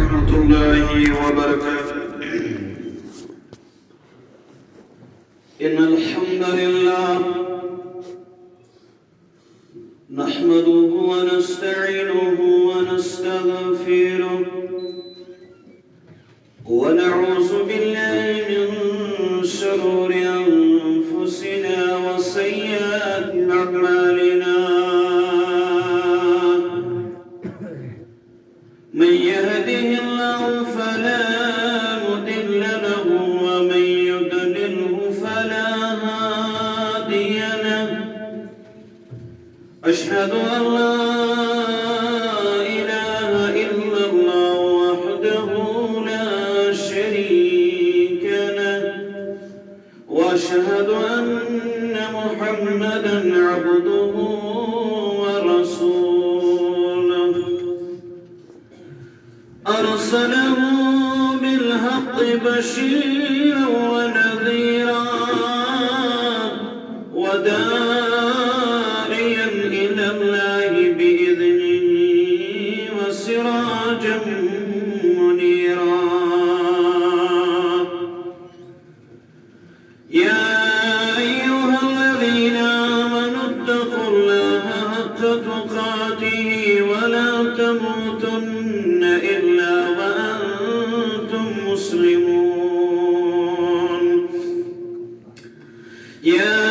ورحمة الله وبركاته. إن الحمد لله نحمده ونستعينه ونستغفره ونعوذ بالله من شرور أنفسنا وسيئات أعمالنا. من يهده الله فلا مضل له ومن يضلله فلا هادي له. أشهد أن لا إله إلا الله وحده لا شريك له، وأشهد أن محمدا عبده ورسوله. أرسله بالحق بشيرا ونذيرا وداعيا إلى الله بإذنه وسراجا منيرا. يا أيها الذين آمنوا اتقوا الله حق تقاته ولا تموتن إلا وأنتم مسلمون. يا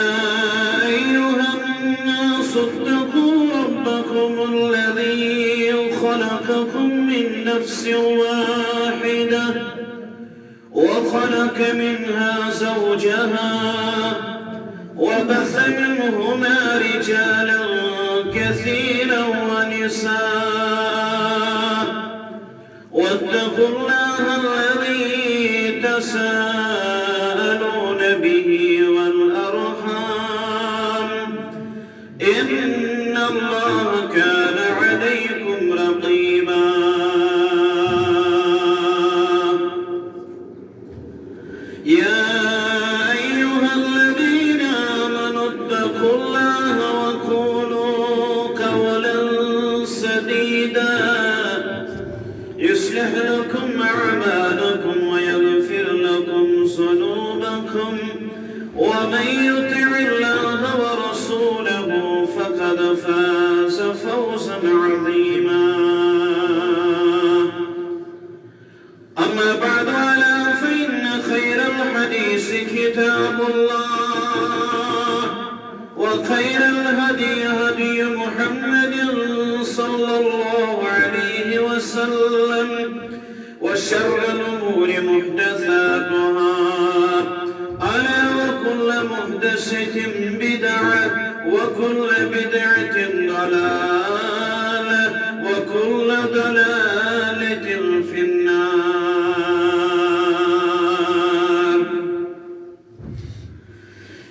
أيها الناس اتقوا ربكم الذي خلقكم من نفس واحدة وخلق منها زوجها وبث منهما رجالا كثيرا ونساء. واتقوا الله الذي تساءلون به والأرحام إن الله كان عليكم رقيبا. يا أيها الذين آمنوا اتقوا الله وقولوا قولا سديدا يصلح لكم أعمالكم ويغفر لكم ذنوبكم، ومن يطع الله ورسوله فقد فاز فوزا عظيما. أما بعد فإن خير الحديث كتاب الله، وخير الهدي هدي محمد صلى الله عليه وسلم، وشر الأمور محدثاتها، ألا وكل محدثة بدعة، وكل بدعة ضلالة، وكل ضلالة في النار.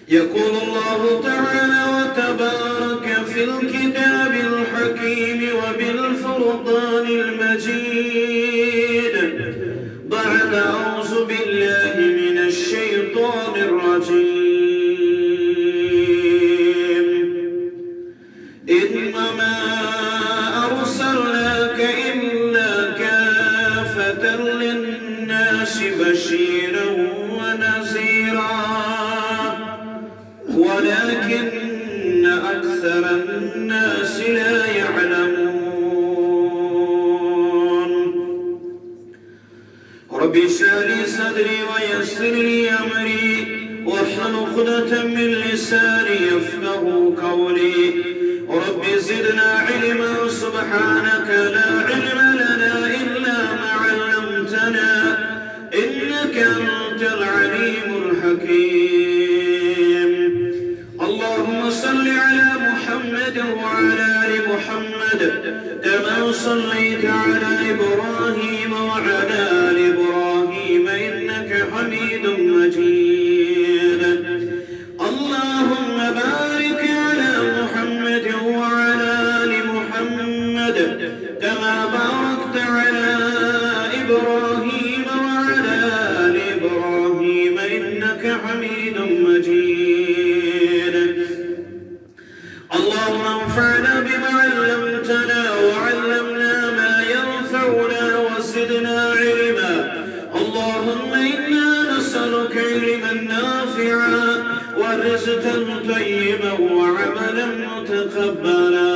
يقول الله تعالى وتبارك في الكتاب الحكيم وبالفرقان المجيد بعد أعوذ بالله من الشيطان الرجيم. إنما أرسلناك إلا كافة للناس بشيرا ونذيرا ولكن أكثر الناس لا يعلمون. رب اشرح لي صدري ويسر لي أمري واحلل عقدة من لساني يفقهوا قولي. رب زدنا علما سبحانك لا علم لنا إلا ما علمتنا إنك أنت العليم الحكيم. اللهم صل على محمد وعلى آل محمد كما صليت على إبراهيم وعلى آل إبراهيم إنك حميد مجيد. اللهم بارك على محمد وعلى آل محمد كما باركت على إبراهيم وعلى آل إبراهيم إنك حميد مجيد. اللهم انفعنا بما علمتنا وعلمنا ما ينفعنا وزدنا طيبا وعملا متقبلا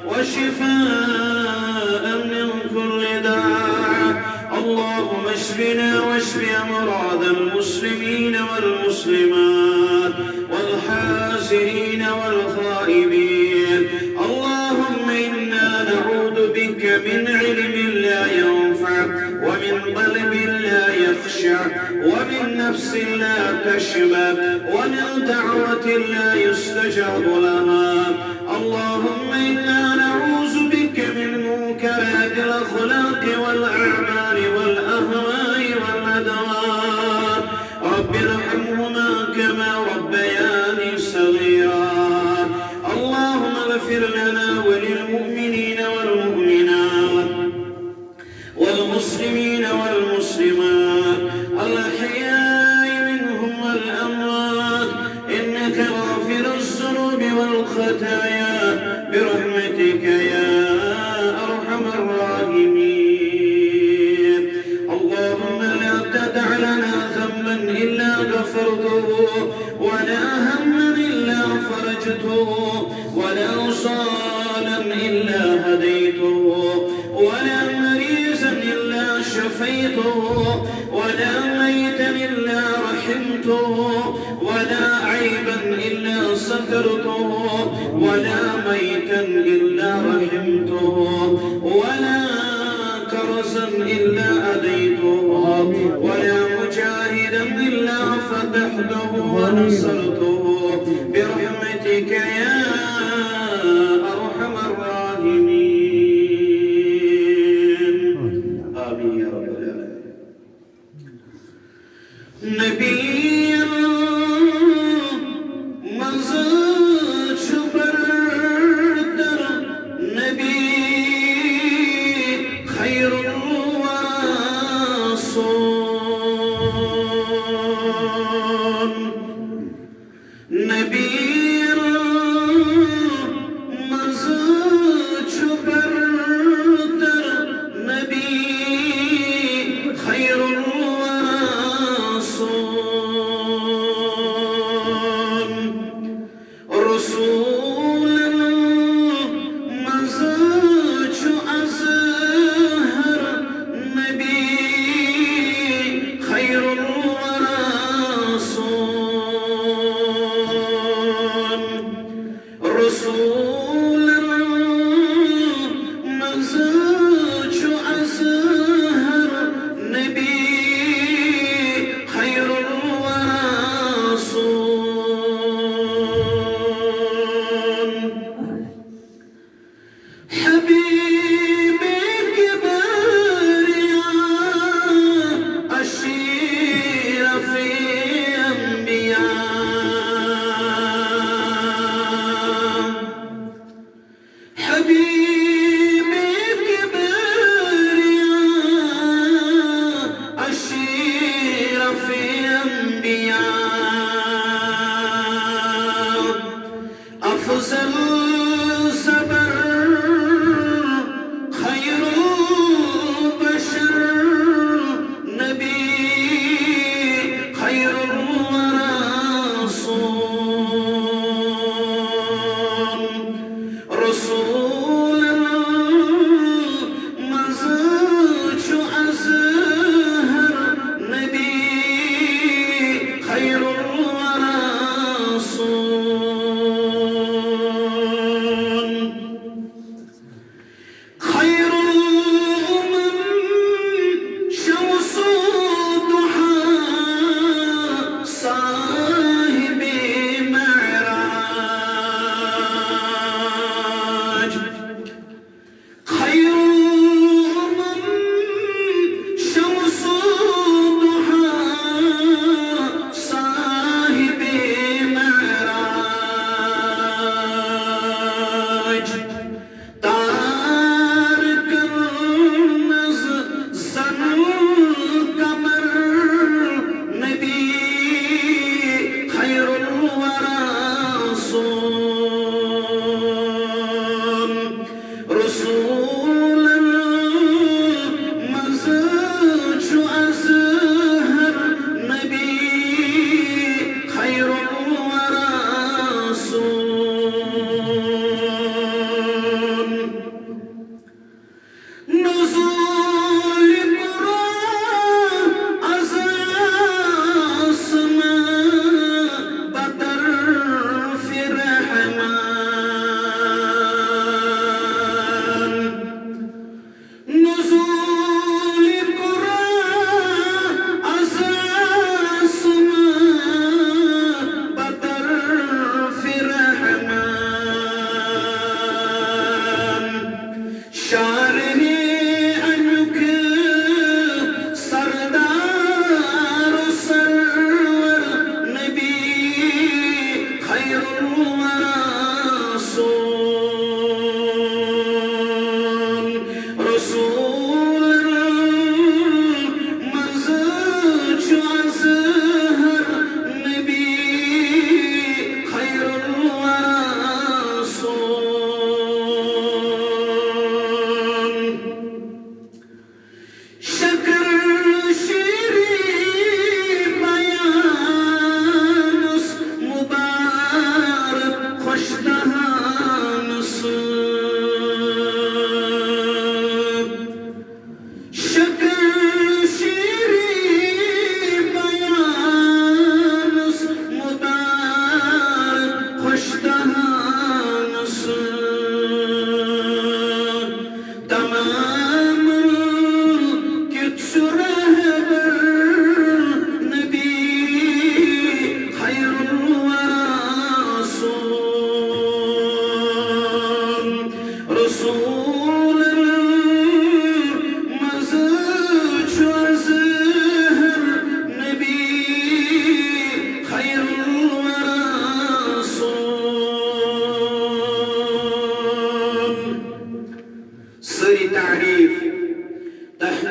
وشفاء من كل داء. اللهم اشفنا واشف أمراض المسلمين والمسلمات والحاسدين والخائبين. اللهم إنا نعوذ بك من علم لا ينفع ومن قلب لا يخشع ومن نفس لا تشبع ومن دعوة لا يستجاب لها. اللهم إنا نعوذ بك من منكرات الأخلاق والأعمال والأهواء والأدوار. رب ارحمهما كما ربياني صغيرا. اللهم اغفر لنا وللمؤمنين والمؤمنات والمسلمين والمسلمات الأحياء منهم والأموات إنك غافر الذنوب والخطايا برحمتك يا أرحم الراحمين. اللهم لا تدع لنا ذنبا إلا غفرته ولا هما إلا فرجته ولا ضالا إلا هديته ولا مريضا إلا شفيته ولا ميتا إلا رحمته ولا عيبا إلا سترته ولا ميتا إلا رحمته ولا كرزا إلا أديته ولا مجاهدا إلا فتحته ونصرته برحمتك يا أرحم الراحمين. آمين يا رب العالمين. نبي مزاج بردر نبي خير الرسول نبي مزاج بردر نبي خير الرسول رسول مزاج أزهر نبي خير الرسول رسول مزاج أزهر نبي خير الرسول حبيبك باريا أشير في أنبياء حبيبك باريا أشير في أنبياء أفضل صبر خير البشر نبي خير الرسول رسول مزاج أزهر نبي خير الرسول خير الأمم شمس الضحى صاحب معراج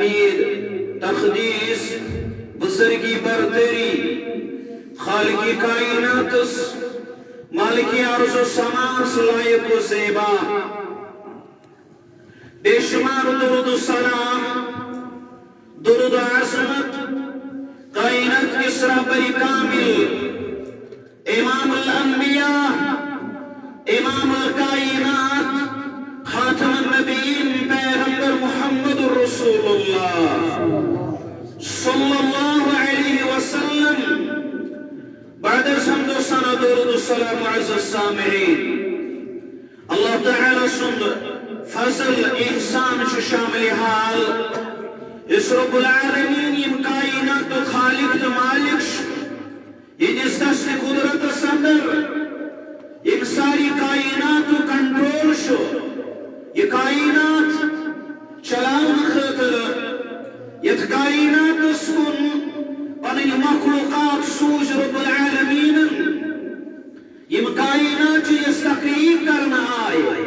تحمید تقدیس بزرگی برتری خالقی کائنات مالکی عرض و سماس لائق و زیبا بے شمار درود و سلام درود و عظمت کائنات کی سرابری کامل امام الانبیاء امام الکائنات خاتم النبیین پیغمبر محمد رسول اللہ صلی اللہ علیہ وسلم بعد الحمد والثناء درود السلام عز السامعین اللہ تعالی سند فضل احسان شامل حال اس رب العالمین یم کائنات خالق تو مالک یہ جس دست قدرت صدر یم ساری کائنات کنٹرول شو یہ کائنات چلاؤن خاطر یہ کائنات سکن پنن مخلوقات سوز رب العالمین یم کائنات اس تقریب کرنا آئے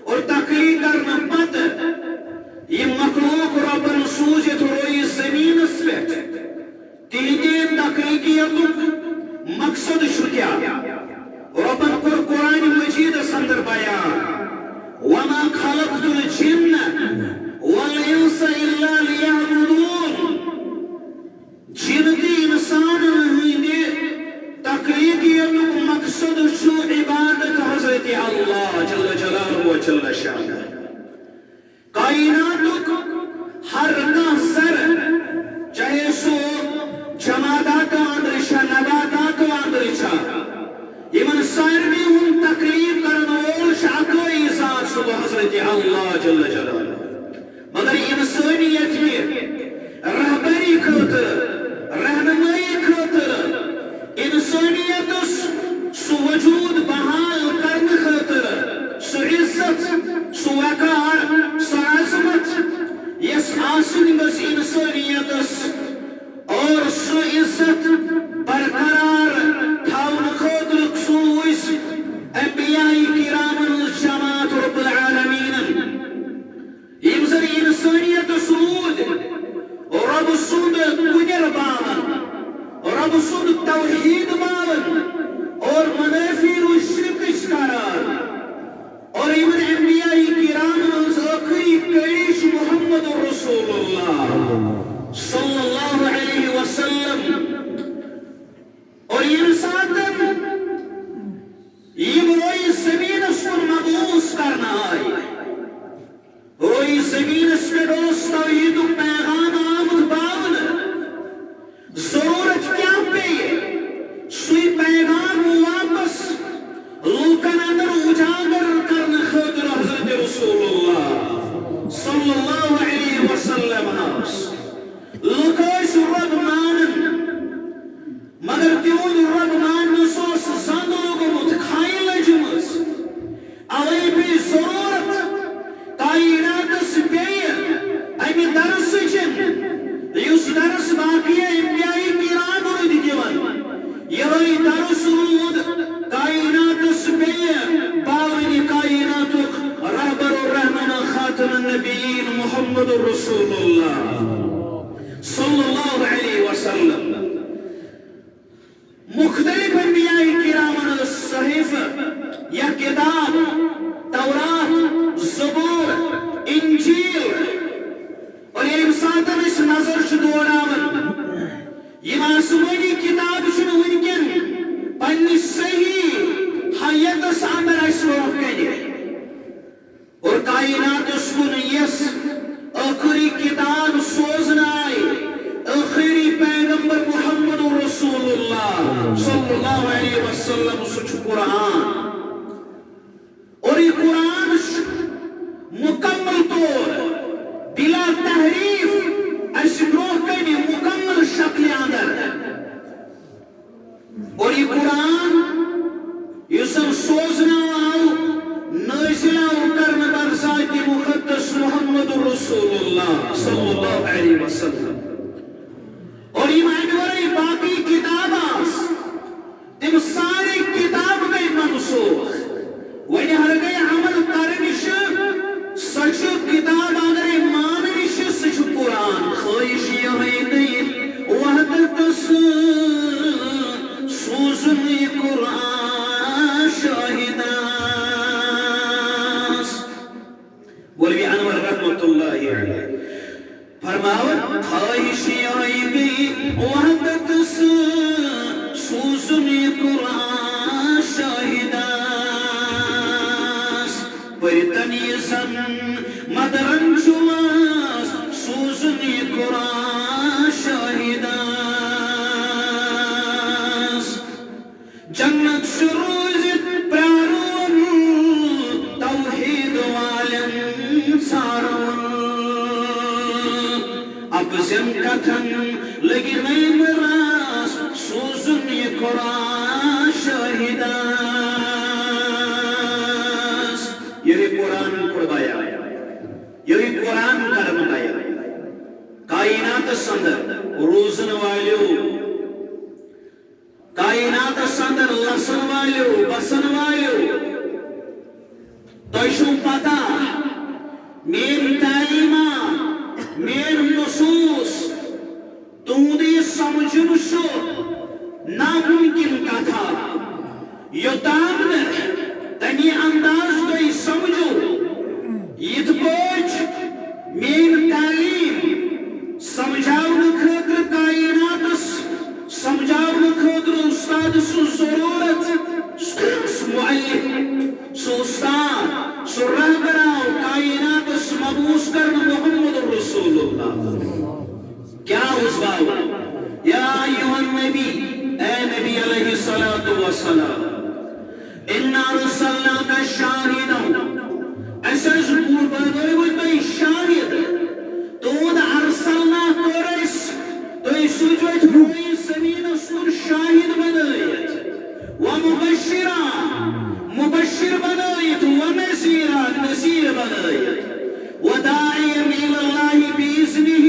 اور تقریب کرنا پت یہ مخلوق ربن سوزت روی زمین اس پہ تیجے تخلیقیت مقصد شکیا ربن قرآن مجید سندر بیان وما خلقت الجن والانس الا ليعبدون جنتی انسان ہندی تخلیقیت مقصد شو عبادت حضرت اللہ جل جلالہ و جل شانہ کائنات ہر سر چاہے سو جمادات اندرشا نباتات اندرشا یمن سارنی ہم تقریب کرنول شاکوئی ذات سو حضرت اللہ جل جلالہ مگر انسانیت میں رہبری خاطر رہنمائی خاطر انسانیت سو وجود بحال کرن خاطر سو عزت سو وقار سو عظمت یس آسن بس انسانیت اور سو عزت برقرار تھاون خاطر سوز انبیاء کرام جماعت رب العالمین یم زر انسانیت سود رب سود قدر باون رب سود توحید باون اور منافی و شرک اشکاران اور ایمن انبیاء کرام آخری کریش محمد رسول اللہ صلی اللہ علیہ وسلم اور یہ ساتھ یہ روئی زمین اس کو مبعوث کرنا آئی روئی زمین اس کے دوست توحید پیغام آمد باون ضرورت کیا پہ سوئی پیغام واپس لوکن اندر اجاگر کرنے خاطر حضرت رسول اللہ صلی اللہ علیہ وسلم لوکاش رب مانن مگر تیون رب مانن سوس زندو گمت کھائی لجمز علی بھی ضرورت کائنات سپیر امی درس چن یوس درس باقی انبیاء کرام رد دیون یہ درس رود کائنات سپیر باونی کائنات رہبر الرحمن خاتم النبیین محمد رسول اللہ صلی اللہ علیہ وسلم مختلف انبیاء کرام صحیفہ یا کتاب تورات زبور انجیل اور یہ ساتھ اس نظر چھوڑاون یہ آسمانی کتاب چھو ونکن پنی صحیح حیات اندر اس وقت کرے اور کائنات اس کو یس آخری کتاب سوزنا آئی آخری پیغمبر محمد رسول اللہ صلی اللہ علیہ وسلم سچ قرآن اور یہ قرآن مکمل طور بلا تحریف اس بروح کے بھی مکمل شکل اندر اور یہ قرآن یہ سب سوزنا آؤ نازل کرنے پر ذات مقدس محمد رسول اللہ صلی اللہ علیہ وسلم اور یہ معنی باقی کتاب تم ساری کتاب گئی منسوخ وہی ہر گئی عمل کرنش سچ کتاب اگر مان نش سچ قرآن مولوی انور رحمت اللہ علیہ فرماون خواہش آئی گئی وحدت سوزن قرآن شاہداس پرتنیزن مدرن جواز سوزن قرآن شاہداس جنت شروزت پرارون توحید والن سارون اب زن کتن لگی نئی مراس سوزن قرآن شاہداس یہ قرآن قربایا یہ قرآن کرمایا کائنات سندر روزن والیو کائنات سندر لسن والیو بسن والیو توشو پتا مین تعلیمہ مین نصوص تہندی سمجھن شو ناممکن کتھا یوتام تمی انداز تھی سمجھو یت پوچھ مین تعلیم سمجھاؤن خاطر کائنات سمجھاؤن خاطر استاد سن ضرورت معلم سو استاد سو رہبراو کائنات مبعوث کرن محمد رسول اللہ کیا اس باو یا ایوہ النبی اے نبی علیہ السلام اِنَّا رُسَلْنَاكَ شَاهِدًا اساس قربانوی تُوی شاہد تود ارسلنا کورس تُوی سجوت ہوئی سمین سور شاہد بنایت ومبشرا مبشر بنایت ونذیرا نذیر بنایت وداعیا إلى الله بإذنه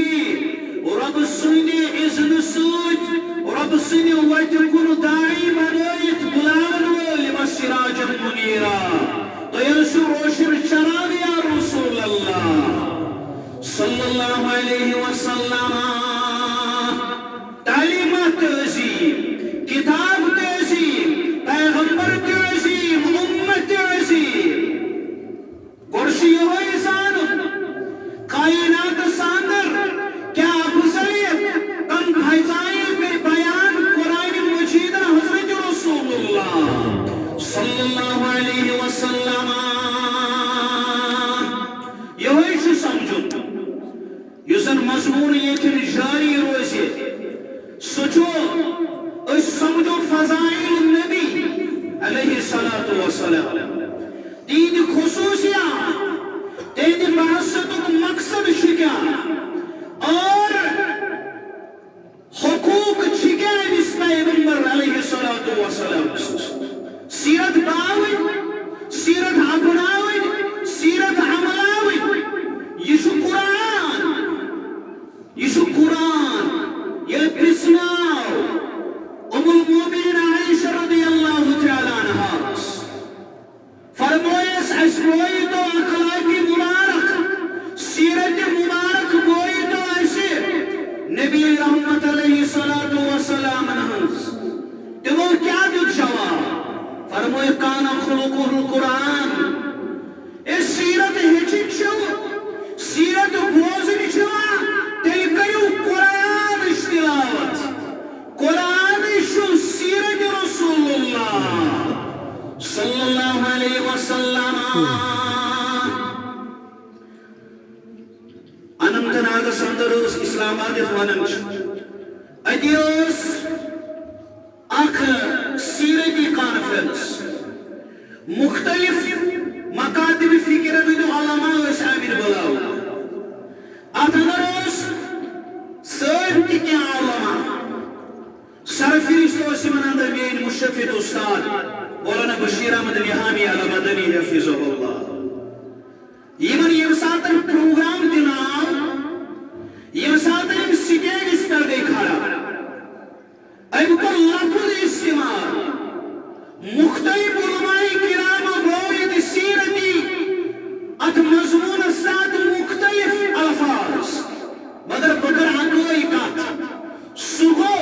رب سنی اذن سوت رب سنی وجکن داعی بنایت بلاون ولی وسراجا منیرا تو یسو روشن چراغ یا رسول اللہ صلی اللہ علیہ وسلم تعلیمات عظیم کتاب عظیم پیغمبر عظیم امت عظیم گرشی ہوئی سانو کائنات ساندر کیا افضلیت کن فیضائل کے بیان قرآن مجید حضرت رسول اللہ صلی اللہ علیہ وسلم یہ چھ سمجھن یسن مضمون یتن جاری روزی سچو اس سمجھو فضائل النبی علیہ السلام تین خصوصیات تین بعثت مقصد شکیا اور حقوق شکیا اس پیغمبر علیہ السلام سیرت باوی سیرت اپناوی سیرت عملاوی یہ قرآن یہ پرسناو ام المومنین عائشہ رضی اللہ تعالی عنہ فرمویس اس بوئی تو اخلاقی مبارک سیرت مبارک بوئی تو ایسے نبی رحمت علیہ السلام تمو کیا دل جواب فرموی کانا خلق القرآن اس سیرت ہچک شو سیرت بوزن شو تیل کریو قرآن اشتلاوت قرآن شو سیرت رسول اللہ صلی اللہ علیہ وسلم انمت ناگ سندروس اسلام آدھت وننچ ادیوس اخ سیرتی کانفرنس مختلف مکاتب فکر بدو علماء اس عامر بلاو اتنروس سرتی کیا علماء سرفیرست وسیمن اندر مین مشفت استاد مولانا بشیر احمد یحامی علی مدنی حفظہ اللہ یمن یم ساتن پروگرام دناو یم ساتن سٹیج اس پر دیکھارا اب کو لفظ استعمال مختلف علماء کرام گوید سیرتی ات مضمون سات مختلف الفاظ مگر بکر اکوئی کات سگو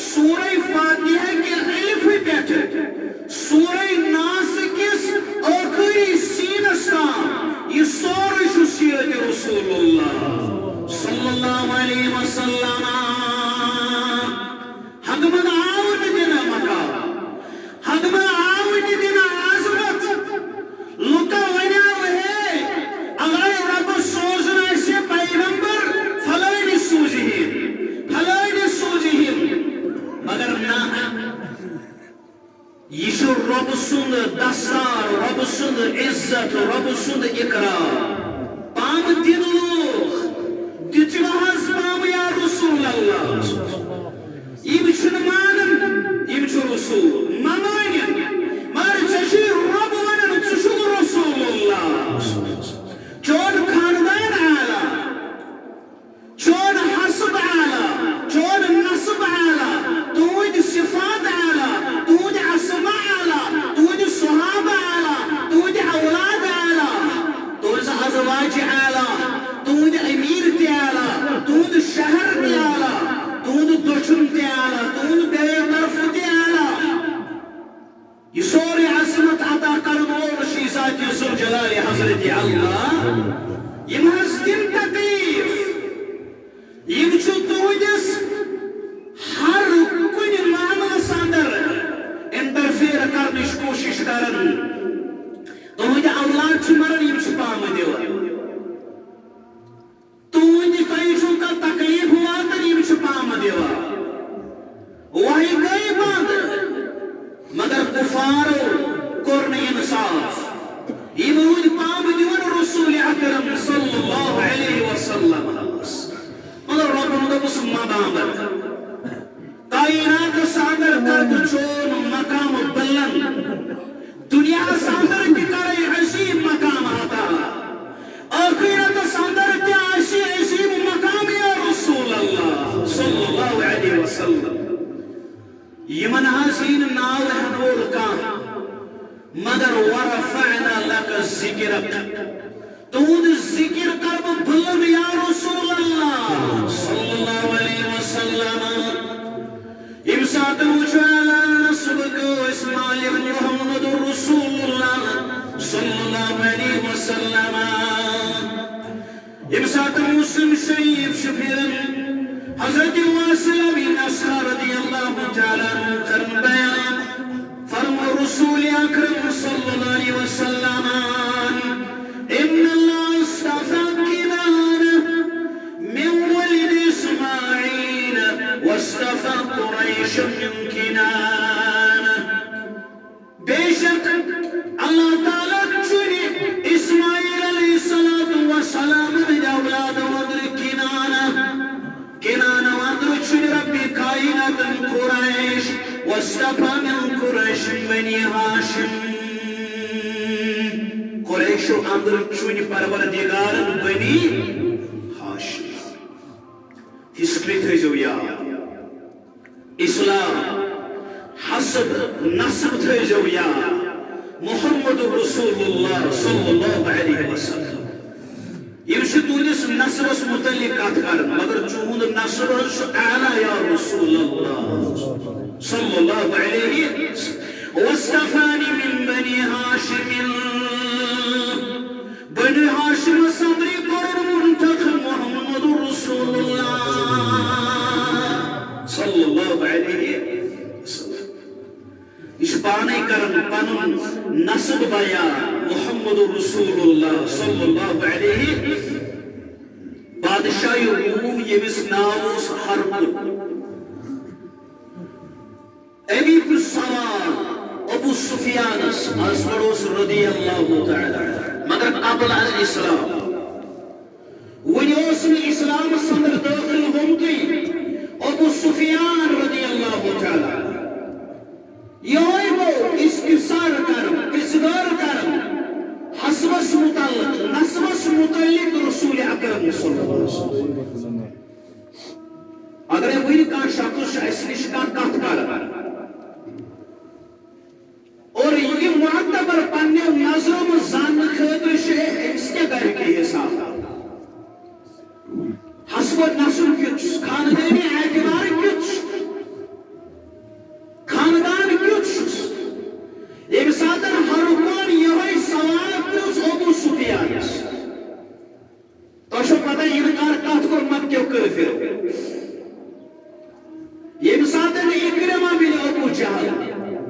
سورہ فاتحہ کے الف پیٹھ سورہ ناس کس آخری سینستا یہ سورہ اقرار پام دن لوگ تجوہز پام یا رسول اللہ یم چھن مانن یم چھ رسول مانن مگر چشی رب ونن چھ رسول اللہ چون خاندان اعلی چون حسب اعلی چون نسب اعلی تود صفات اعلی تود اسماء اعلی تود صحابہ اعلی تود اولاد اعلی تود ازواج اعلی تود امیر تی اعلی تود شہر تی اعلی تود دشن تی اعلی تود بیر طرف تی اعلی یہ سوری عظمت عطا کرن وول شی ذات ذو جلال حضرت اللہ یم حض دن تکلیف یم چھ تہندس ہر کن معاملس اندر انٹرفیئر کرنچ کوشش کرن تہند اولاد چھ مرن یم چھ پام دِوان تہند کئی چھو کا تکلیف واتن یم چھ پام دِوان وحی گئی بند مگر کفارو کورن انصاف یم ود پام دِوان رسول اکرم صلی اللہ علیہ وسلم مگر ربن دوس مبامر کائنات ساندر کرد چون مقام بلند دنیا ساندر کی کرے عظیم مقام عطا آخرت ساندر کی عظیم مقام یا رسول اللہ صلی اللہ علیہ وسلم یمن حسین ناو ہنول کا مگر ورفعنا لك ذکرک تود ذکر کرب بلند یا رسول اللہ صلی اللہ علیہ وسلم امسات وجعل نسبك اسماعیل بن محمد رسول اللہ صلی اللہ علیہ وسلم امسات مسلم شریف شفیرن حضرت واصل بن اسقر رضی اللہ تعالی عنہ کرن بیان فرما رسول اکرم صلی اللہ علیہ وسلم ان اللہ اصطفى کنانہ من ولد اسماعیل واصطفى قریش من کنانہ بے شک اللہ تعالیٰ چنی اسماعیل علیہ السلام من اولاد ودر کنانہ کنانہ ودر چنی ربی کائنات قریش واصطفى من قریش بنی ہاشم قریشو اندر چونی پروردگار بنی ہاشم ہسٹری تھیزو یا اسلام حسب نسب تھیزو یا محمد رسول اللہ صلی اللہ علیہ وسلم یہ تہندس نسبس متعلق کت کر مگر چہد نسب اعلیٰ یا رسول اللہ صلی اللہ علیہ واصطفانی من بنی ہاشم بنی ہاشم صدری قرن منتخب محمد رسول اللہ صلی اللہ علیہ وسلم اس پانے کرن پنن نسب بیان محمد رسول اللہ صلی اللہ علیہ بادشاہی روم یمس ناوس حرب ابی سوار ابو سفیان اسمروس رضی اللہ تعالی مگر قبل الاسلام ونیوسن اسلام صدر داخل ہومتی ابو سفیان رضی اللہ تعالی یہ وہ استفسار کرم اصغار کرم حسبس متعلق نسبس متعلق رسول اکرم صلی اللہ علیہ وسلم اگر وہی کا شخص اس نشکان کت کر اور یہ معتبر پنہ نظروں میں زان خاطر اس کے گھر کے حساب حسب نسل کچھ خاندانی اعتبار کچھ خاندان کچھ ایک ساتن ہر کون یہ سوال کچھ ابو سفیان تو شو پتہ انکار کت کو مت کیوں کافر یہ ساتن اکرمہ بن ابو جہل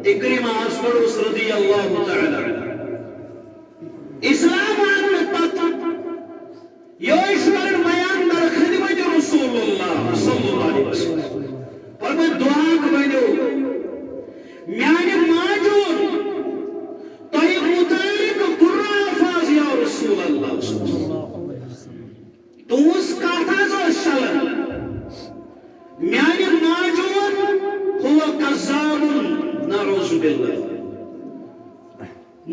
اکرمہ اسمروس رضی اللہ تعالی اسلام آن پتہ یہ اشکر بیان در خدمت رسول اللہ صلی اللہ علیہ وسلم اور میں دعا بنو میانہ ماجور تہ متعلق برا الفاظ یا رسول رسول تُہنٛز کتھ حظ ٲس چلان میانہِ ماجوٗن ہُوَ کذابُن نعوذ باللہ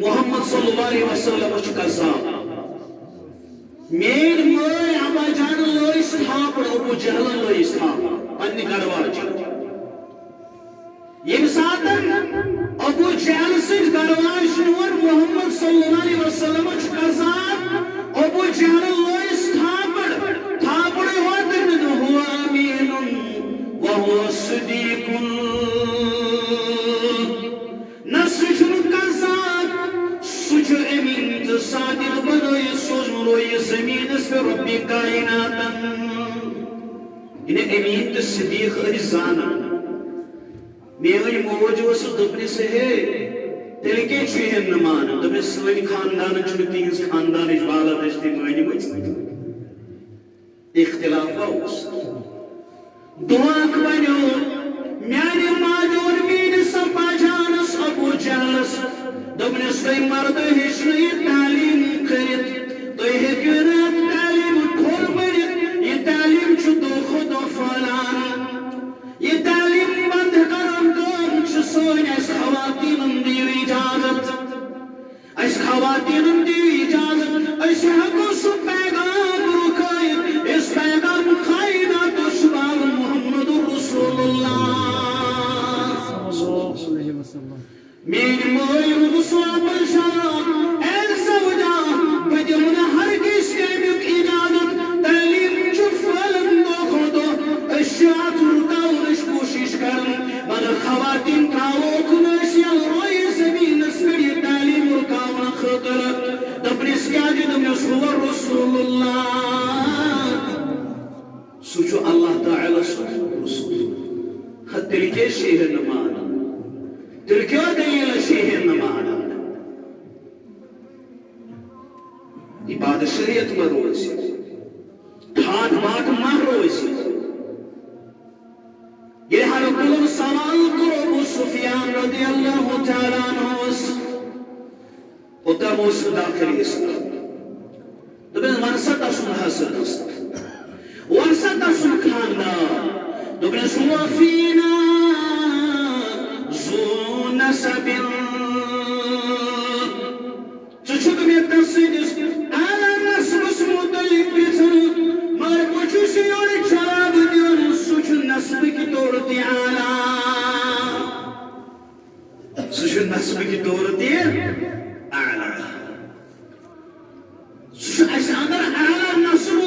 محمد صلی اللہ علیہ وسلم چھُ کذاب میٲنۍ مٲلۍ ابا جان لٲیِس تھاپڑ ابو جہلن لٲیِس تھاپڑ پننہِ گرواجہِ ییٚمہِ ساتہٕ ابو جہل سٕنٛدۍ گرواج ووٚن محمد صلی اللہ علیہ وسلم چھُ کذاب ابو جہل لٲیِس تھاپڑ ہوت نہٕ هو امین وهو صدیق نہ سُہ چھُنہٕ کذاب سُہ چھُ امین تہٕ صادق بنٲیِتھ سوزمُت یہِ زٔمیٖنَس پٮ۪ٹھ رۄبہِ کایناتن یعنی امین تہٕ صدیق ٲسۍ زانان میٲنۍ موج ٲسٕس دوٚپنس ہے تیٚلہِ کیٛازِ چھُ یِہن نہٕ مانان دوٚپنس سٲنۍ خاندانن چھُنہٕ تِہنٛز خاندانٕچ بالادستی مٲنِمٕژ اختلاف اوس دۄہ اکھ بنیو میانہِ ماجہِ ووٚن میٲنِس ابا جانس ابو جہلس دوٚپنس تُہۍ مرد ہیٚچھنٲیِو یہِ تعلیٖم کٔرِتھ تُہۍ ہیٚکِو نہٕ تعلیٖم کھوٚل بٔرِتھ یہِ تعلیٖم چھُ دۄہ کھۄتہٕ دۄہ پھہلان یہِ تعلیٖم بنٛد کرن کٲم چھِ سٲنۍ اَسہِ خواتیٖنن دِیِو اِجازت اَسہِ خواتیٖنن دِیِو اِجازت أسۍ ہٮ۪کو سُہ پیغام رُکٲیِتھ یُس پیغام کاینات اوس والُن محمد رسول اللہ میٲنۍ مٲلۍ روٗد سُہ پریشان اے زوجا بہٕ دِمہٕ نہٕ ہرگِز تَمیُک اِجازت تعلیٖم چھُ پھٔہلان دۄہ کھۄتہٕ دۄہ أسۍ چھِ اَتھ رُکاونٕچ کوٗشِش کران مگر خواتیٖن تھاووکھ نہٕ أسۍ یلہٕ زٔمیٖنَس پٮ۪ٹھ یہِ تعلیٖم رُکاونہٕ خٲطرٕ دوٚپنس کیٛازِ دوٚپنس هو رسول اللہ سُہ چھُ اللہ تعالیٰ سُنٛد رسول تیٚلہِ کیٛازِ چھِ یِہن نہٕ مانان تیٚلہِ کیٛاہ دٔلیٖلہ چھِ یِہن نہٕ مانان یہِ بادشٲہیت ما روزِ ٹھاٹھ باٹھ ما روزِ ییٚلہِ ہر کُلن سوال کوٚر ابو سفیان رضی اللہ تعالیٰ عنہس اوٚتام اوس داخل اسلام دوٚپُن وَن سا تسُنٛد حسد وَن سا تسُنٛد خاندان دوٚپنس هو فینا ذو نسب ژٕ چھُکھ مےٚ تس سٕنٛدِس اعلیٰ نسبس مُتعلق پرٛژھان مگر بہٕ چھُس یورٕ جواب دِوان سُہ چھُ نسبٕکہِ طور تہِ اعلیٰ سُہ چھُ نسبٕکہِ طور تہِ اعلیٰ سُہ چھُ اَسہِ اندر اعلیٰ نسب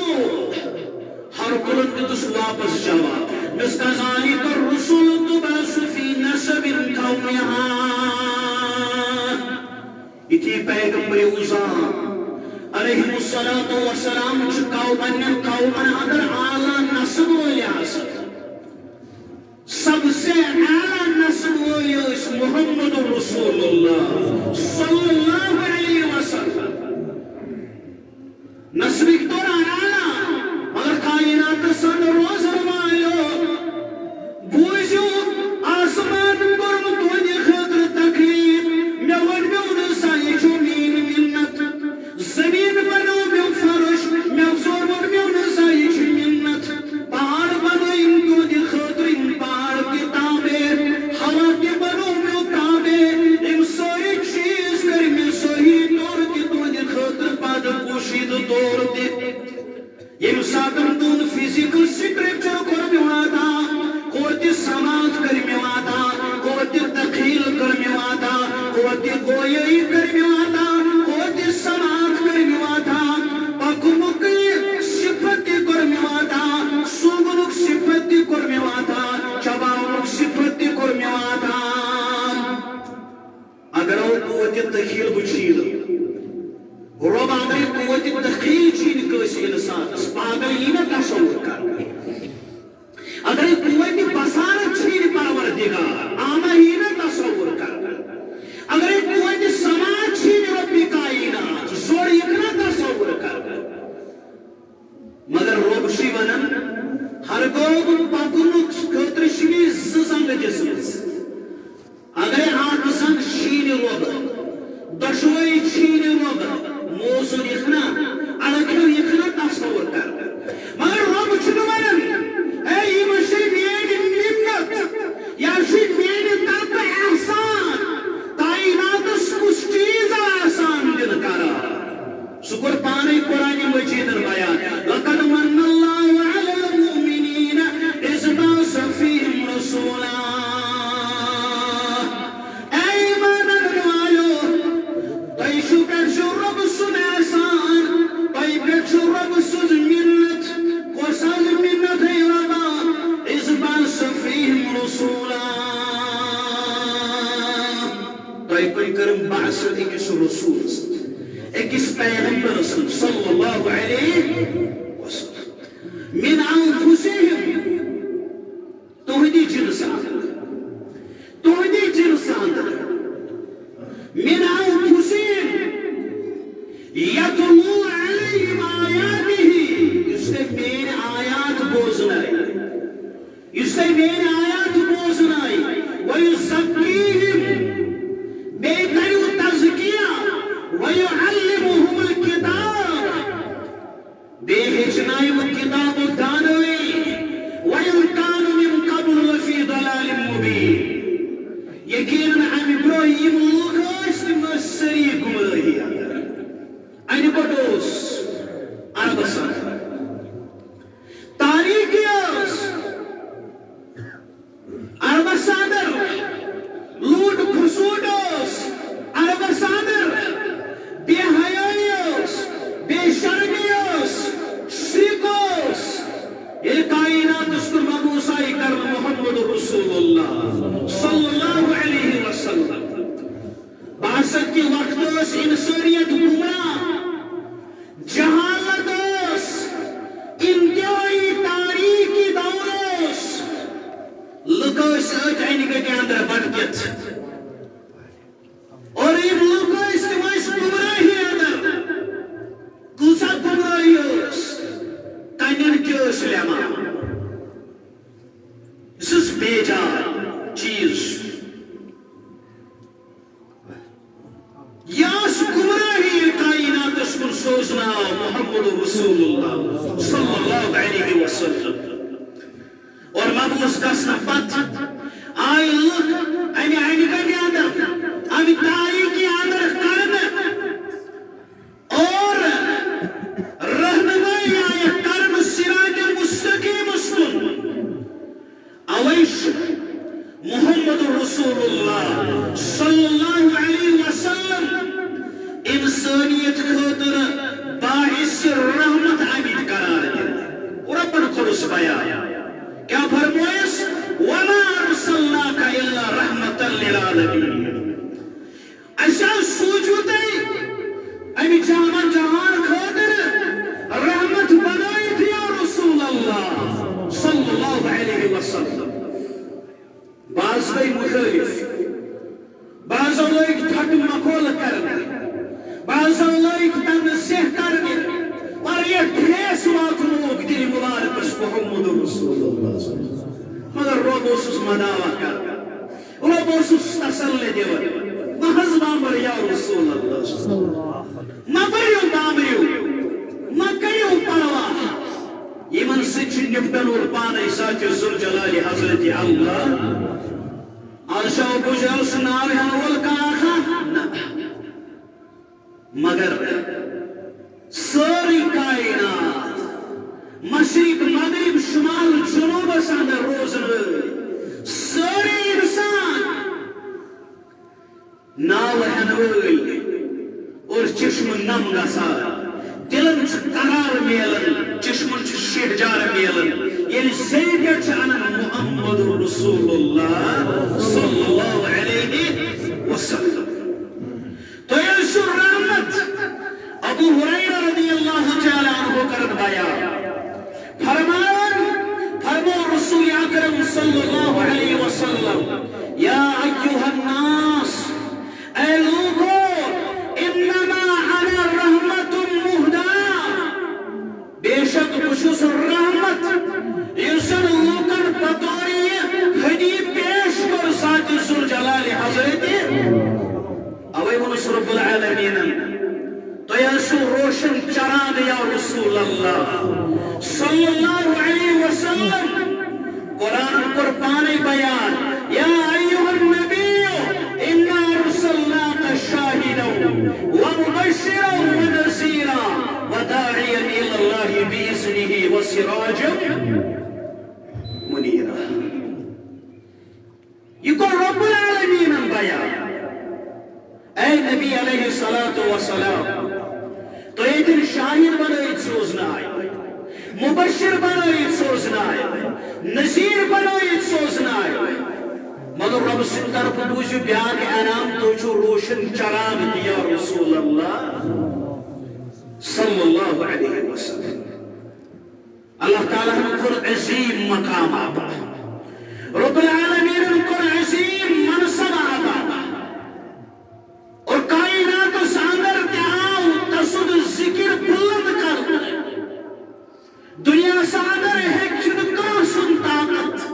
ہر کُلن دِتُس واپس جواب مِس کذالِکَ الرُّسُلُ تُبعثُ فی نسب قومِہا یِتھی پیغمبر اوزان علیہ الصلاۃ والسلام چھُ پننٮ۪ن قومن اندر اعلیٰ نسب وٲلۍ آسان سب سے اعلیٰ نسب وٲلۍ ٲسۍ محمد رسول اللہ صلی اللہ علیہ وسلم نسبٕکۍ طور اعلیٰ مگر کائناتس اندر روزن والیو بوٗزِو آسمان کوٚرمُت تُہنٛدِ خٲطرٕ تقریٖر مےٚ ؤنۍمو نہٕ سا یہِ چھُ میٛٲنۍ مِنت زمیٖن بنوو مےٚ فرش مےٚ ؤنۍمو نہٕ سا یہِ چھِ مِنت پہاڑ بنٲیِم تُہنٛدِ خٲطرٕ یِم پہاڑ تہِ تعمیٖر ہوا تہِ بنوو مےٚ تعمیٖر یِم سٲری چیٖز کٔرۍ مےٚ صحیح طور تہِ تُہنٛدِ خٲطرٕ پتہٕ پوشیٖدٕ طور تہِ ییٚمہِ ساتہٕ تُہُنٛد فِزِکل سٹرکچر کوٚر مےٚ واتا کوٚر تہِ سماج کٔر مےٚ واتا کوٚر تہِ تخیٖل کٔر مےٚ واتا کوٚر تہِ گویٲیی کٔر مےٚ واتا کوٚر تہِ سماج کٔر مےٚ واتا پکنُک صفت تہِ کوٚر مےٚ واتا سوٗنٛگنُک صفت تہِ کوٚر مےٚ واتا چباونُک صفت تہِ کوٚر مےٚ واتا اگر قوتِ تخیٖل وٕچھِو رۄب اگرے قوتِ تخیٖل چھِنہٕ کٲنٛسہِ اِنسانس پاگل یی نہ تصور کرنہٕ اگرے قوتِ بصارت چھِنہٕ پروردگار آمہ یی نہ تصور کرنہٕ اگرے قوتِ سماج چھِنہٕ رۄبہِ کائنات زور یِکھ نہ تصور کرنہٕ مگر رۄب چھُ ونان ہرگاہ پکنُک خٲطرٕ چھِ مےٚ زٕ زنٛگہٕ دِژمٕژ اگرے اکھ زنٛگ چھِنہٕ رۄب دۄشوے چھِنہٕ رۄب موضوٗع یِکھ نہ سکر پانے قرآن مجید بیان لقد من اللہ علی المؤمنین اذ بعث فیہم رسولا اے ایمان والو تئی شو پر شو رب سن احسان تئی پر شو رب سن منت کو سن منت ہے ربا اذ بعث فیہم رسولا تئی پر کرم بعث ایک رسول اکس پیغمبر صلی اللہ علیہ وسلم من انفسهم تہدی جنسان من انفسهم یتلو علیہم آیاته اس نے میرے آیات بوزنائی ویزکیہم بے کریو تزکیہ وَيُعَلِّمُهُمُ الْكِتَابَ بِهِجْنَائِمُ الْكِتَابُ دَانَوِي وَيُلْكَانُ مِنْ قَبْلُ وَفِي ضَلَالٍ مُبِينٍ یقیناً ہم ابراہیم لوگ اسم سری گمراہی این بڑوس عربستان تاریخی عربستان لوٹ خسوڈوس عربستان بے حیائیوس بے شرمیوس شرکوس یہ کائنات اس کو مبوسائی کر محمد رسول اللہ صلی اللہ علیہ وسلم بعثت کی وقت اس انسانیت گمراہ جہالت اس انتہائی تاریخی دورس لکوس اٹھائنی کے اندر بڑھت اور ان لوگوں اس گمراہی اندر کسا گمراہی اس کنن کی اس لیما اس بیجار چیز یاس گمراہی کائنات اس کو سوچنا محمد رسول اللہ صلی اللہ علیہ وسلم اور مبوس گسنا پت آئی لوگ اینی کے اندر ہمیں تاریخی اندر کرنا اور رہنمائی آیا کرنا سراج مستقیم اسکن اویش محمد رسول اللہ صلی اللہ علیہ وسلم انسانیت خاطر باعث رحمت عمید قرار دیا اور اپن خلص بیان کیا فرمائش وَمَا أَرْسَلْنَاكَ إِلَّا رَحْمَةً لِلْعَالَمِينَ ایسا سوچوتے امی جہان خاطر رحمت بنائی تھی رسول اللہ صلی اللہ علیہ وسلم بعض گئی مخالف بعض اللہ تھٹ مقول کرنے بعض اللہ تنسیح کرنے اور یہ ٹھیس واقعوک دل مبارک اس محمد رسول اللہ مگر رب اسس مداوع کر رب اسس تسلی دیو محض بامر یا رسول اللہ مبریو بامریو مکریو پرواہ یمن سچ نبتن اور پانے ساتھ ذوالجلال حضرت اللہ عرشہ و بجل سناوی ہنول کا آخا مگر ساری کائنات مشرق مغرب شمال جنوب اندر روزن ساری انسان ناو ہنوئی اور چشم نم گسان دلن قرار میلن چشمن شہجار میلن یعنی زیدت عنن محمد رسول اللہ صلی اللہ علیہ وسلم تو یہ رحمت ابو ہریرہ رضی اللہ تعالی عنہ کرد بیان فرمو رسول اکرم صلی اللہ علیہ وسلم یا ایوہ الناس اے لوگو انما انا رحمت مہدا بے شک بشس رحمت یسن لوکن بطوری ہدی پیش کر ساتھ ذوالجلال حضرت اوے ونس رب العالمین تو یسو روشن چراغ یا رسول اللہ صلی اللہ علیہ وسلم قرآن قربان بیان یا ایوہ النبی انا رسلناک شاہدا ومبشرا ونذیرا وسراجا منيرا. يقول رب العالمين بیان اے نبی علیہ الصلوۃ والسلام تو ایتن شاہد بنائیت سوزنائے مبشر بنائیت سوزنائے نذیر بنائیت سوزنائے مگر رب سن طرف بوجھ بیان انعام تو جو روشن چراغ دیا رسول اللہ صلی اللہ علیہ وسلم. اللہ تعالیٰ نے کل عظیم مقام آتا رب العالمین نے کل عظیم منصب آتا اور کائنات ساندر تیاو تصد ذکر بلند کرتا دنیا ساندر ہے چنکا سن طاقت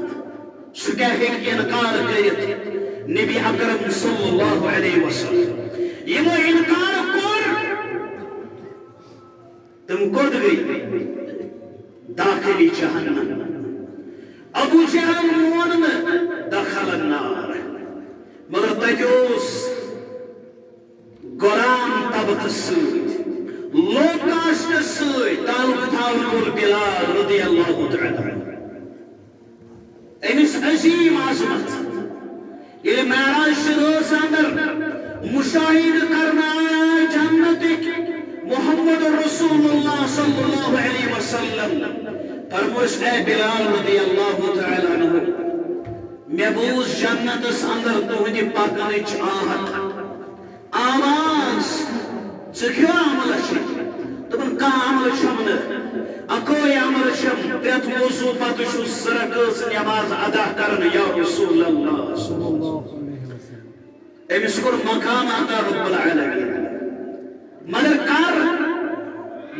سکہ ہے انکار کرت نبی اکرم صلی اللہ علیہ وسلم یہ وہ انکار کر تم کود گئی داخلی جہنم. ابو جہل مون میں دخل النار مگر تجوز غلام طبق سوت لو کاشت سوت تعلق تھاون بلال رضی اللہ تعالی امس عظیم عظمت یہ معراج شروع اندر مشاہد کرنا جنتک محمد رسول اللہ صلی اللہ علیہ وسلم فرموش اے بلال رضی اللہ تعالی عنہ میں بوز جنت اندر تہندی پکنچ آہت آواز ژٕ عمل چھ تمن کانٛہہ عمل چھم نہٕ اکوے عمل چھم پرٛٮ۪تھ وضوٗ پتہٕ چھُس رکٲژ نٮ۪ماز ادا کران یا رسول اللہ أمس کوٚر مقام عطا رب العالمین مگر کر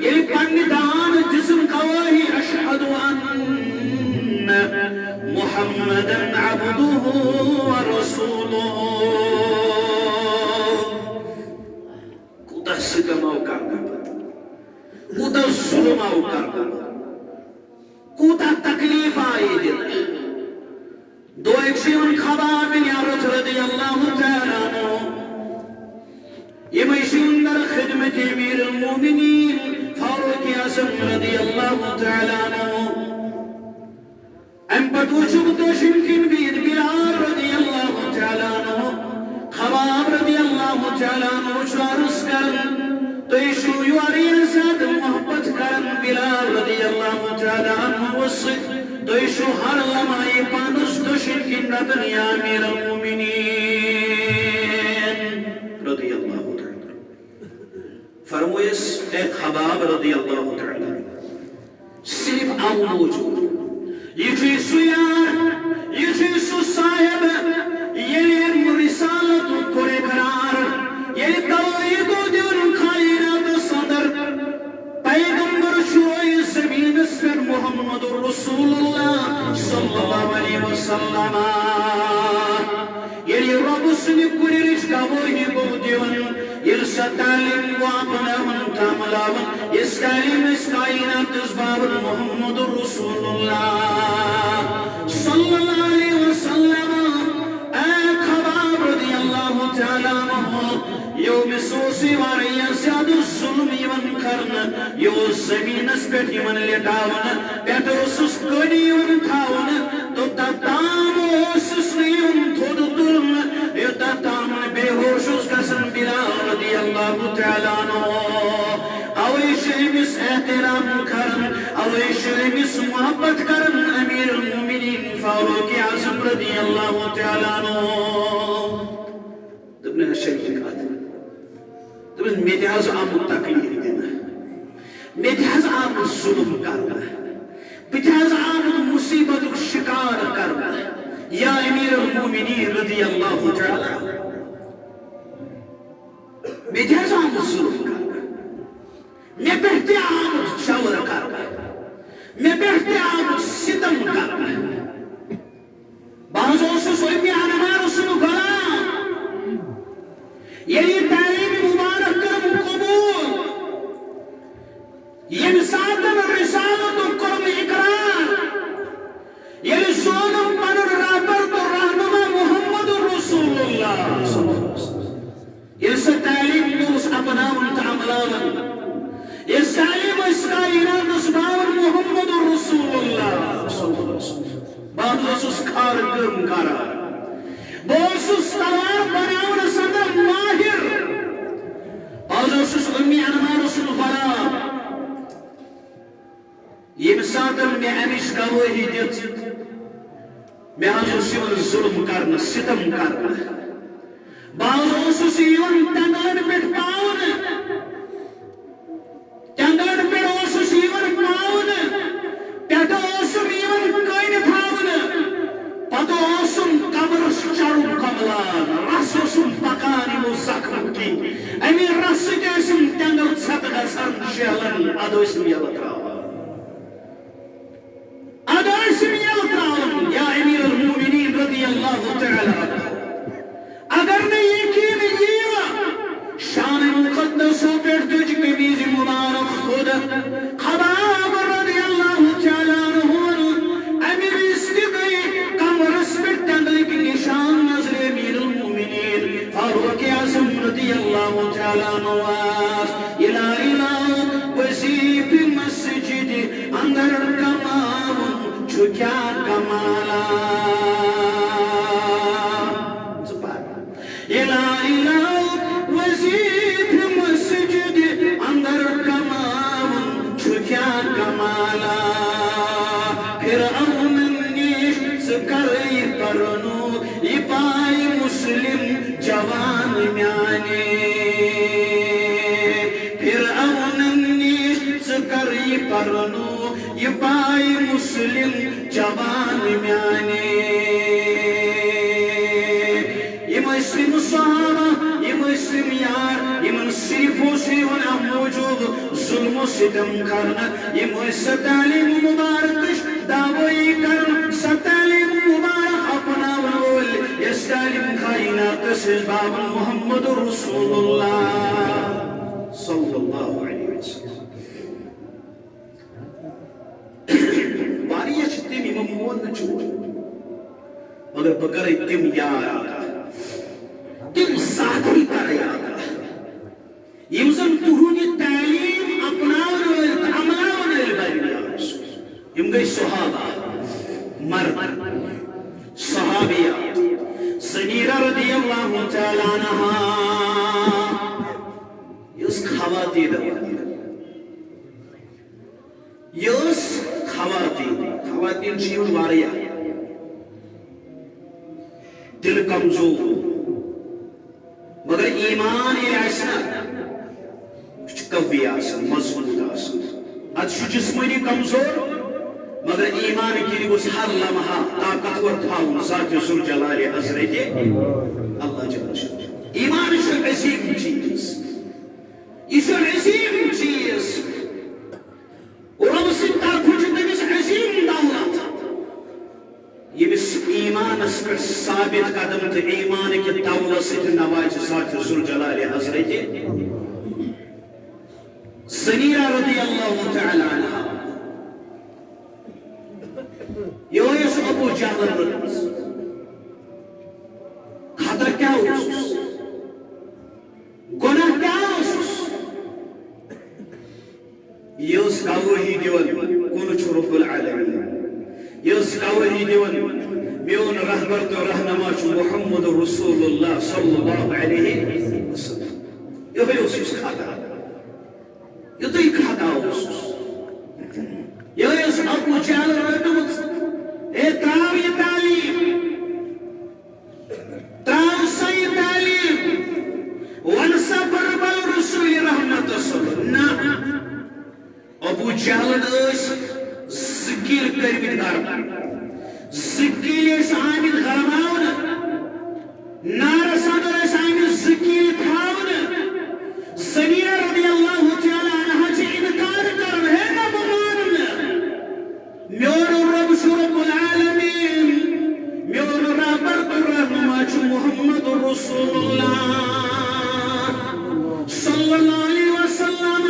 ییٚلہِ پننہِ دان دِژٕن گوٲہی اشہد ان محمدا عبدہ ورسولہ کوتاہ ستم آو کرنہٕ کوتاہ ظلم آو کرنہٕ کوتاہ تکلیف آیہِ دِنہٕ دویک چھِ یِوان خباب بن عرت رضی اللہ تعالی عنہ یِمے چھِ اندر خدمت امیر المومنین فاروق اعظم رضی اللہ تعالی عنہ ام پتہٕ وٕچھُکھ دوشم کِنۍ بید بلال رضی اللہ تعالی عنہ خباب رضی اللہ تعالی عنہ چھُ عرض کران تُہۍ چھِو واریاہ زیادٕ محبت کران بلال رضی اللہ تعالی عنہ سۭتۍ تُہۍ چھِو ہر لمحہ پانس دوشم کِنۍ رٹان یا امیر المومنین رضی اللہ تعالی فرمویس اے خباب رضی اللہ تعالی صرف او موجود یہ چھُ سُہ یار یہ چھُ سُہ صاحب ییٚلہِ رسالت کوٚر اقرار ییٚلہِ توحید دیُن کائناتس اندر پیغمبر چھُ زمینس پٮ۪ٹھ محمد رسول اللہ صلی اللہ علیہ وسلم ییٚلہِ رۄب سٕنٛدِ کُنِچ گوٲہی گوٚو دِوان ییٚلہِ سۄ تعلیٖم گوٚو اپناوان تہٕ عملاوان یُس تعلیٖم أسۍ کائناتس بابر محمد رسول اللہ صلی اللہ علیہ وسلم اے خباب رضی اللہ تعالی عنہ یومس اوس واریاہ زیادٕ ظلم یِوان کرنہٕ یہِ اوس زمیٖنس پٮ۪ٹھ یِوان لٹاونہٕ پٮ۪ٹھٕ اوسُس کٔنۍ یِوان تھاونہٕ توٚتام اوسُس نہٕ یِوان تھوٚد تُلنہٕ یوٚتام تام نہٕ بے ہوش اوس گژھان بلال رضی اللہ تعالی عنہ اوے چھِ أمِس احترام کران اوے چھِ أمِس محبت کران امیر المومنین فاروق اعظم رضی اللہ تعالی عنہ دوٚپُن شریٖف کتھ دوٚپُن مےٚ تہِ حظ آمُت تکلیٖف دِنہٕ مےٚ تہِ حظ آمُت ظُلم کرنہٕ بہٕ تہِ حظ آمُت مُصیبتُک شِکار کرنہٕ یا امیر المومنین رضی اللہ تعالی مےٚ تہِ حظ آمُت ظُلم کرنہٕ مےٚ پٮ۪ٹھ تہِ آمُت جور کرنہٕ مےٚ پٮ۪ٹھ تہِ آمُت ستم کرنہٕ بہٕ حظ اوسُس رۄپیہِ انوار سُنٛد غلام ییٚلہِ یہِ تعلیٖم مُبارک کٔرٕم قبوٗل ییٚمہِ ساتہٕ رسالتُک کوٚرُم اقرار ییٚلہِ سونُم پنُن رہبر تہٕ رہنما محمد رسول اللہ ییٚلہِ سۄ تعلیٖم اوس اپناوان تہٕ عملاوان ییٚلہِ تعلیٖم ٲسۍ کائنات باور محمد رسول اللہ بہت کھار کم کرا بہت تلوار بناؤن صدر ماہر بہت امی انمار رسول بڑا یم ساتن میں امش گواہی دت میں حضر ظلم کرنا ستم کرنا بعض ٹنگن پہ پاؤن ٹنگن پہ پاؤن پہ کن تھاؤن پتہ قبرس چڑھن کملان رس پکان یمو زخم کی امی رس ٹنگل ژھت گژھان شہلن اد یل تراوان یا امیر المومنین رضی اللہ تعالی عنہ اگر نے یقین یہ شان مقدس پہ تجھ قمیض مبارک خود خباب رضی اللہ تعالی عنہ امیر استقی کمرس پہ ٹنگل کی نشان نظر امیر المومنین فاروق اعظم رضی اللہ تعالی عنہ الہ وسیف مسجد اندر کمام کیا کمالا الہ وسیف مسجد اندر کمام کیا کمالا پھر نیش سکرئی پرنو یہ پائی مسلم جوان میانے پھر نیش سکرئی پرنو یہ پائی مسلم جوان میانے یہ مسلم صحابہ یہ مسلم یار یہ صرف سیون موجود ظلم و ستم کرنا یہ مجھ تعلیم مبارک دعوی کرنا ستعلیم مبارک اپنا ول اس تعلیم کائنات سے باب محمد رسول اللہ صلی اللہ علیہ وسلم مگر بگر تم یار تم ساتھی کر یاد یم زن تہنٛد تعلیم اپناون عملاون بنیاد یم گئی صحابہ مرد صحابیات سمیرہ رضی اللہ تعالی عنہا یس خواتین یس خواتین چیون واریا دل کمزور مگر ایمان یہ آسنا قوی آسن مضبوط آسن اد جسمانی کمزور مگر ایمان کی گوس ہر لمحہ طاقتور تھاؤن ذات ذوالجلال حضرت اللہ جل شانہ ایمان یہ عظیم چیز یہ عظیم چیز رب سے طرف تمس عظیم دولت یمس ایمان پر ثابت قدم تو ایمان کی دولت سے نواز ذات ذوالجلال حضرت سمیرہ رضی اللہ تعالی عنہ یہ ابو جہل رضی خطر کیا اس گناہ کیا اس یہ گواہی دیون کون چھ رب العالمین یہ گواہی دیون میون رہبر تو رہنما چھ محمد رسول اللہ صلی اللہ علیہ وسلم یہ اس خطا یہ تو خطا اس یہ ابو جہل رضی اے تراو یہ تعلیم تراو سی تعلیم ونسا بربل رسول رحمت صلی اللہ ابو جہل زکیل کرمت گرم زکیل آمد گرماؤن نار صدر آمد زکیل تھاؤن سمیرہ رضی اللہ تعالی عنہ چھ انکار کرم ہے نا بمان میون رب رب العالمین میون رب رحمہ چھ محمد رسول اللہ صلی اللہ علیہ وسلم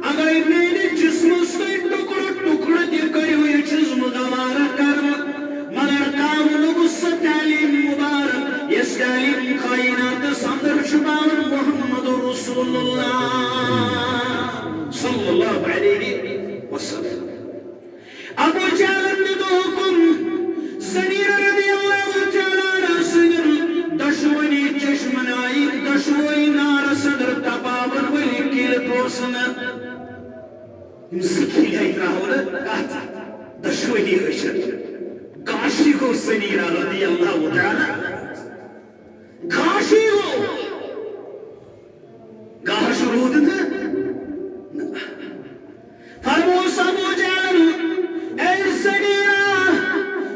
اگر میرے جسم سے ٹکڑ دے کر ہوئے جسم دوبارہ کر مگر کام نبس تعلیم مبارک اس تعلیم کائنات صدر شبان محمد رسول اللہ صلی اللہ علیہ مسكين راهول كات دشوي هشر كاشي کو سنيرا رضي الله تعالى كاشي کو گاش رود فرموس ابو جان اے سنيرا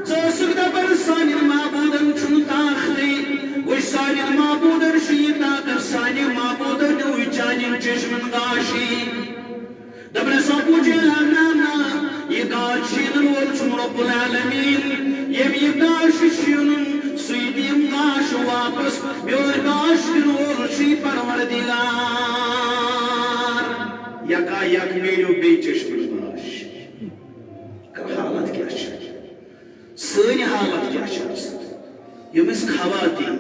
زوسك دبر ساني معبودن چون تاخلي وش ساني معبودن شيطان ساني معبودن وچاني چشمن گاشي دبر سابو جان نانا يداشين الورچ رب العالمين يم يداش شيون سيديم گاش واپس بيور گاش الورچي پروردگار يكا يك ميلو بي چشمن گاش حالت کیا ہے سنی حالت کیا ہے یمس خواتین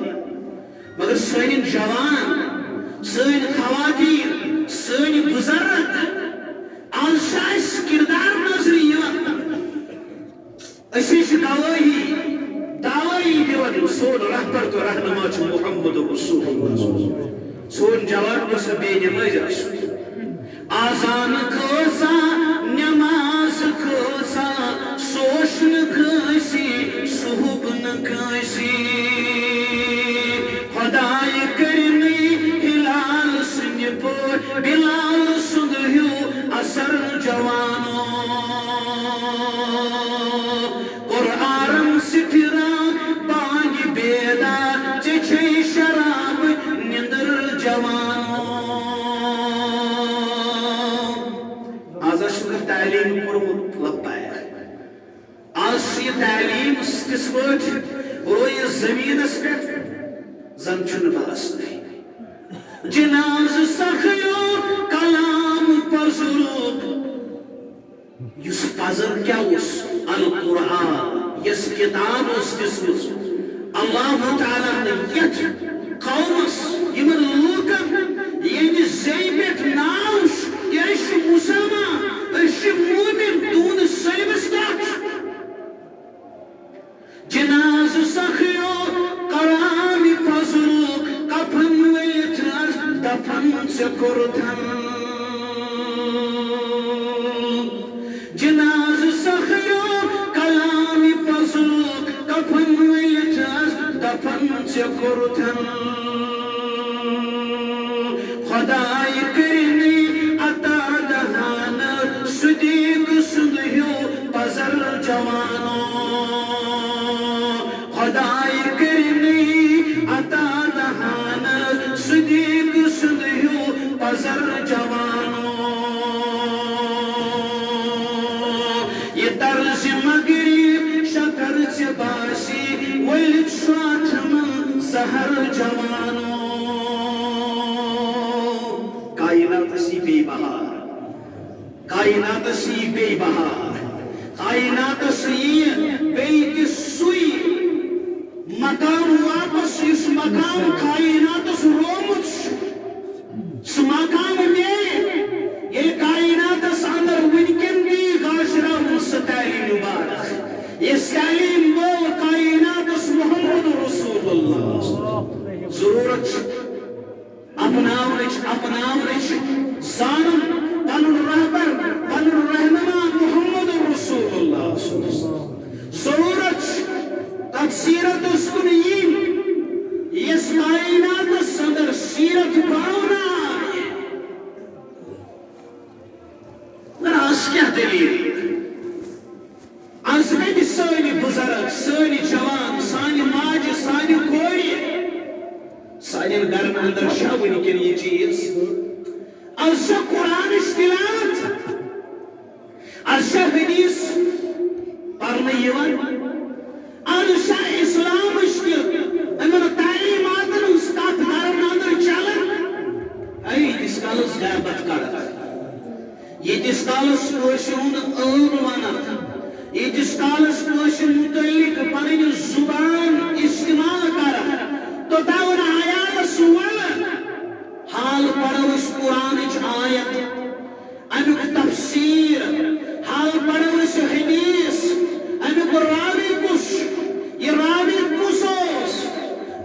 مگر سن جوان سن خواتین سن بزرگ آز شاس کردار نظر اسی دعوی دیوان سون رہبر تو رہنما چھ محمد رسول اللہ سون جوان کو سبی نماز آزان کھوسا نماز کھوسا سوشن کھسی صحبن کھسی خدای کرنی ہلال سنگ پور بلال سنگیو اثر جوانو قرآن سترا بانگ بیدا چچے شراب نندر جوانو تعلیم پورمت لبایا آج یہ تعلیم کس پاٹ روی زمین پہ زن چن باس نہیں جناز سخیو کلام پزرود یس پزر کیا اس القرآن یس کتاب اس کس اللہ تعالیٰ نے یت قومس یمن لوکن یعنی زیبت ناوش یش مسلمان اش مومن دون سلبس کیا جناز سخیو قرآن فضلوک کفن ویتر دفن سکرتن جناز سخیو کلام فضلوک کفن ویتر دفن سکرتن خدای کرنی عطا دہان صدیق سنگیو پزر جوانو خدای کرنی عطا دہان صدیق سنگیو پزر جوانو یہ طرز مغرب شکر سے باسی ولد شاتم سہر جوانو کائنات سی بے بہار کائنات سی بے بہار کائنات سی بے سوئی مقام واپس اس مقام کائنات رومت اس مقام میں یہ کائنات اندر ونکن بھی گاشرہ مستعلی مبارک یہ سعلیم بول کائنات محمد رسول اللہ ضرورت اپناونچ زانن پنن رہبر پنن رہنما محمد رسول اللہ ضرورت تفسیرت اسکن یس کائنات صدر سیرت باونا راس کیا دلیل از میں سانی بزرگ سانی جوان سانی ماج سانی کوری سانی گرم اندر شاونی کے لیے چیز از قرآن تلاوت از حدیث پڑھنے یوان از اسلام امن تعلیمات استاد گرم اندر چلن ای دس کالس غیبت کر یہ دس کالس کوشن ون یہ دس کالس کوشن متعلق پنن زبان استعمال کر تو دور آیات سوال حال پڑھو اس قرآن آیت امیک تفسیر حال پڑھو اس حدیث امیک راوی کش یہ راوی کسوس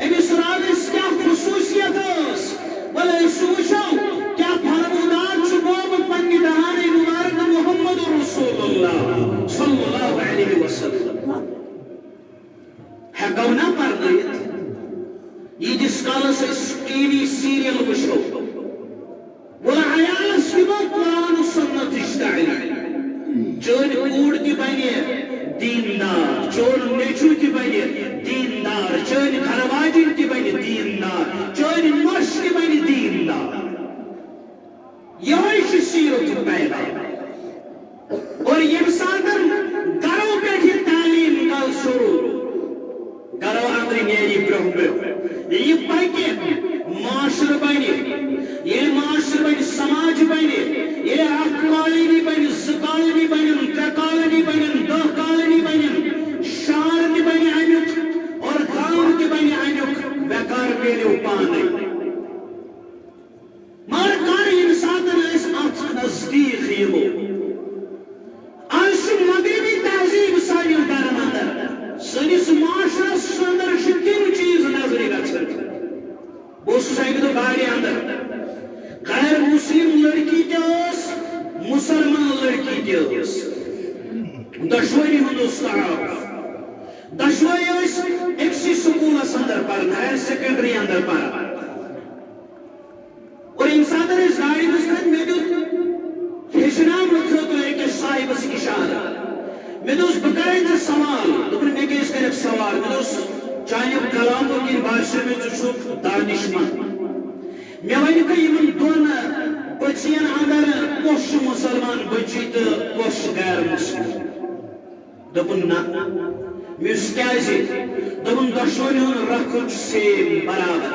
امس راویس کیا خصوصیت بلے سوچو کیا فرمودات چھ گومت پنی دہانی مبارک بنہِ دیندار چٲنۍ گھر واجِنۍ تہِ بنہِ دیندار چٲنۍ نۄش تہِ بنہِ دیندار یہوے چھُ سیٖرتُک پیغام اور ییٚمہِ ساتہٕ گرو پٮ۪ٹھ یہِ تعلیٖم گٔو شروٗع گرو اندرٕ نیرِ برٛونٛہہ برٛونٛہہ یہِ پکہِ معاشرٕ بنہِ ییٚلہِ معاشرٕ بنہِ سماج بنہِ ییٚلہِ اکھ کالنی بنہِ زٕ کالنی بنن ترٛےٚ کالنی بنن 10 کالنی بنن شہر تہِ بنہِ امیُک اور گام تہِ بنہِ امیُک بیکار میلیو پانے مگر کر ییٚمہِ ساتہٕ أسۍ اتھ نزدیٖک یِمو آز چھُ مغربی تہذیٖب سانٮ۪ن گرن اندر سٲنِس معاشرس اندر چھِ تِم چیٖز نظرِ گژھان بہٕ اوسُس اکہِ دۄہ گاڑِ اندر غیر مسلم لڑکی تہِ ٲس مسلمان لڑکی تہِ ٲس دۄشوٕنی ہُنٛد اوس تعارُف دۄشوے ٲسۍ أکسٕے سکوٗلس اندر پران ہایر سیکنڈری اندر پران اور ییٚمہِ ساتہٕ أسۍ گاڑِ منٛز کھٔتۍ مےٚ دیُت ہیٚچھناونہٕ خٲطرٕ أکِس صاحبس اِشارٕ مےٚ دوٚپُس بہٕ کرے ژےٚ سوال دوٚپُن مےٚ کیٛازِ کریکھ سوال مےٚ دوٚپُس چانیو کلامو کِنۍ باسیو مےٚ ژٕ چھُکھ دانش منٛد مےٚ ؤنۍ تہٕ یِمن دۄن بٔچین اندر کۄس چھُ مُسلمان بٔچی تہٕ کۄس چھُ غیر مسلم دوٚپُن نہ مےٚ وُچھ کیٛازِ دوٚپُن دۄشوٕنی ہُنٛد رۄخُر چھُ سیم برابر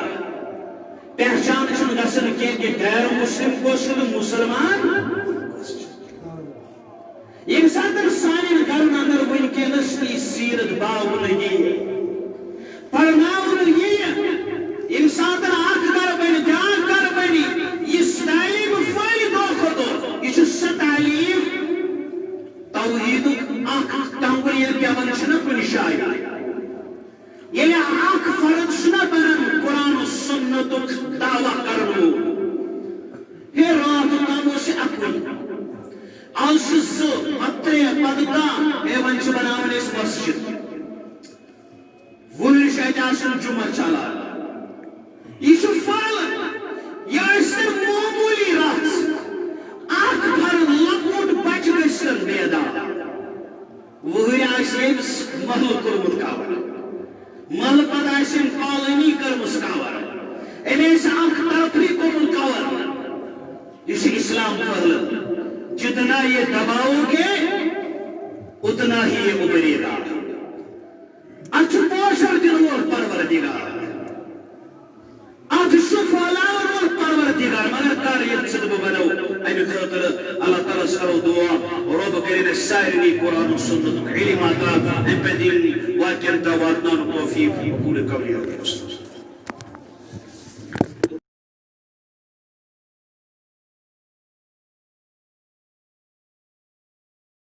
پہچان چھُنہٕ گژھان کینٛہہ کہِ غیر مسلم کۄس چھُ تہٕ مُسلمان ییٚمہِ ساتہٕ سانٮ۪ن گرن اندر وٕنکیٚنس یہِ سیٖرت باونہٕ یِیہِ پرناونہٕ یِیہِ ییٚمہِ ساتہٕ اکھ گرٕ بنہِ بیٛاکھ گرٕ بنہِ یُس تعلیٖم پھٔہلہِ دۄہ کھۄتہٕ دۄہ یہِ چھُ سۄ تعلیٖم توحیٖدُک اکھ ٹنٛگُر ییٚلہِ پٮ۪وان چھُنہ کُنہِ جایہِ ییٚلہِ اکھ فرد چھُنہ بنان قرآن و سنتُک دعوا کرن وول ہے راتُک تام اوس یہِ اکُے آز چھِ 2 پتہٕ 3 پتہٕ 10 ہے وۄنۍ چھِ بناوان أسۍ مسجد وُہٕرۍ چھِ اَتہِ آسان جُمعہ چلان یہ چھُ پھل یہِ ٲسۍ نہٕ معموٗلی رژھ اکھ فرد لۄکُٹ بچہِ گٔژھِتھ بیدار وُہٕرۍ آسہِ أمِس محلہٕ کوٚرمُت کور محلہٕ پتہٕ آسہِ أمۍ کالنی کٔرمٕژ کور أمۍ آسہِ اکھ طرفٕے کوٚرمُت کور یہ چھُ اسلام پھٔہلان جتنا یہ دباؤ گے اتنا ہی یہ ابھرے گا اتھ چھُ پوشر دِنہٕ وول پروردگار اتھ چھُ پھہلاون وول پروردگار مگر کر ییٚلہِ ژٕ بہٕ بنو امہِ خٲطرٕ اللہ تعالیٰ ہس کرو دعا رۄب کٔرِنۍ اَسہِ سارنٕے قرآن و سنتُک علم عطا امہِ پتہٕ یِم واقعن تام واتناونُک توفیٖق پوٗرٕ قبوٗل